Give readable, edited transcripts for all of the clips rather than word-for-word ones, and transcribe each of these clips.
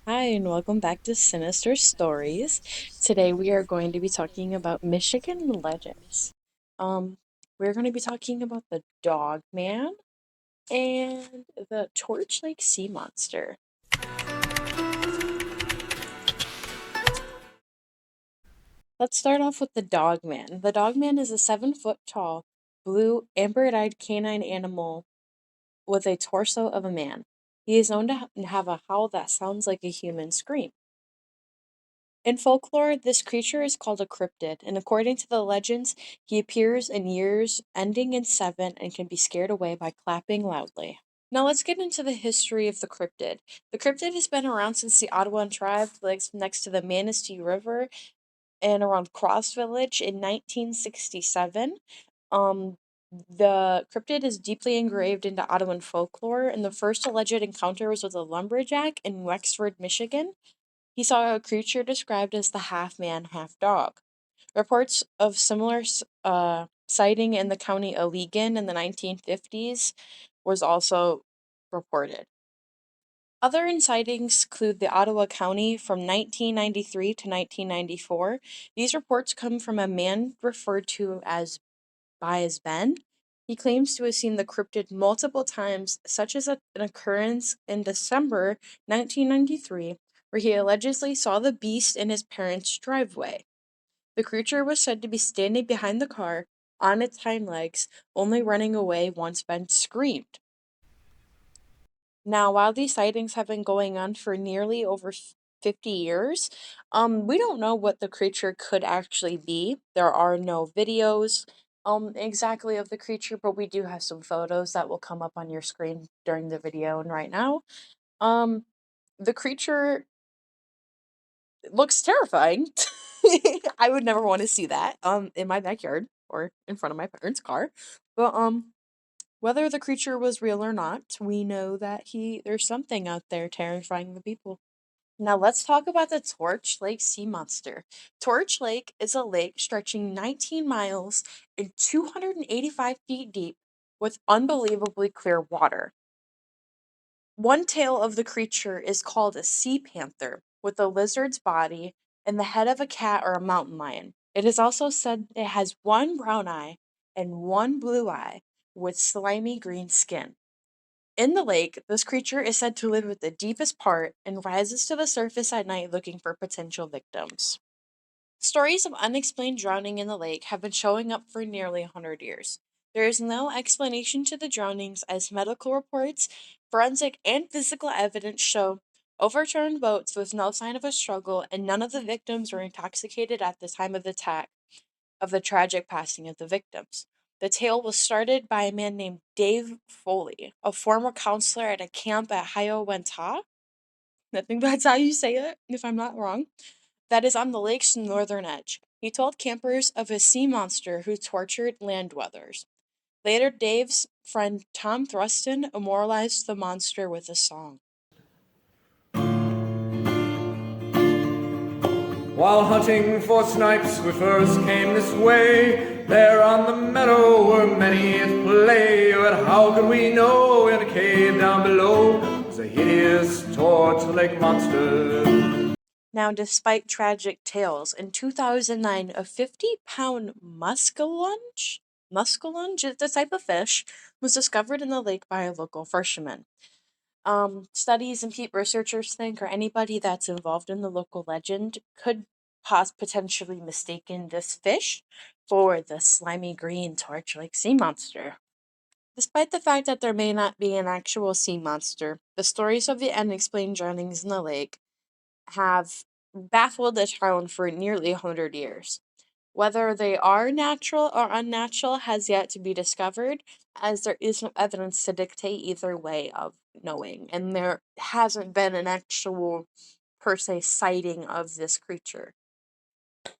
Hi, and welcome back to Sinister Stories. Today we are going to be talking about Michigan legends. Um, we're going to be talking about the Dog Man and the Torch Lake Sea Monster. Let's start off with the Dog Man. The Dog Man is a 7 foot tall, blue, amber-eyed canine animal with a torso of a man. He is known to have a howl that sounds like a human scream. In folklore, this creature is called a cryptid, and according to the legends, he appears in years ending in seven and can be scared away by clapping loudly. Now let's get into the history of the cryptid. The cryptid has been around since the Ottawa tribe lives next to the Manistee River and around Cross Village in 1967. Um, the cryptid is deeply engraved into Ottawan folklore, and the first alleged encounter was with a lumberjack in Wexford, Michigan. He saw a creature described as the half man, half dog. Reports of similar sighting in the county Allegan in the 1950s was also reported. Other sightings include the Ottawa County from 1993 to 1994. These reports come from a man referred to as Ben. He claims to have seen the cryptid multiple times, such as an occurrence in December 1993, where he allegedly saw the beast in his parents' driveway. The creature was said to be standing behind the car, on its hind legs, only running away once Ben screamed. Now, while these sightings have been going on for nearly over 50 years, we don't know what the creature could actually be. There are no videos exactly of the creature, but we do have some photos that will come up on your screen during the video and right now. Um, the creature looks terrifying. I would never want to see that in my backyard or in front of my parents' car. But whether the creature was real or not, we know that there's something out there terrifying the people. Now let's talk about the Torch Lake Sea Monster. Torch Lake is a lake stretching 19 miles and 285 feet deep with unbelievably clear water. One tail of the creature is called a sea panther, with a lizard's body and the head of a cat or a mountain lion. It is also said it has one brown eye and one blue eye with slimy green skin. In the lake, this creature is said to live at the deepest part and rises to the surface at night looking for potential victims. Stories of unexplained drowning in the lake have been showing up for nearly 100 years. There is no explanation to the drownings, as medical reports, forensic, and physical evidence show overturned boats with no sign of a struggle, and none of the victims were intoxicated at the time of the tragic passing of the victims. The tale was started by a man named Dave Foley, a former counselor at a camp at Hiawatha. I think that's how you say it, if I'm not wrong. That is on the lake's northern edge. He told campers of a sea monster who tortured land dwellers. Later, Dave's friend Tom Thruston immortalized the monster with a song. While hunting for snipes, we first came this way. There on the meadow were many at play. But how could we know in a cave down below was a hideous torch lake monster? Now, despite tragic tales, in 2009, a 50-pound muskellunge, it's a type of fish, was discovered in the lake by a local fisherman. Studies and researchers think, or anybody that's involved in the local legend, could potentially mistaken this fish for the slimy green torch lake sea monster. Despite the fact that there may not be an actual sea monster, the stories of the unexplained drownings in the lake have baffled the town for nearly 100 years. Whether they are natural or unnatural has yet to be discovered, as there is no evidence to dictate either way of knowing, and there hasn't been an actual, per se, sighting of this creature.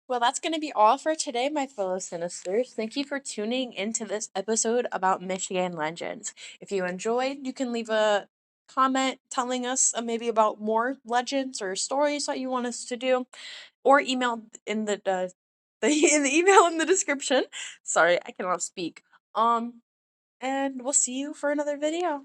Well, that's going to be all for today, my fellow Sinisters. Thank you for tuning into this episode about Michigan legends. If you enjoyed, you can leave a comment telling us maybe about more legends or stories that you want us to do, or email in the in the email in the description. Sorry, I cannot speak. And we'll see you for another video.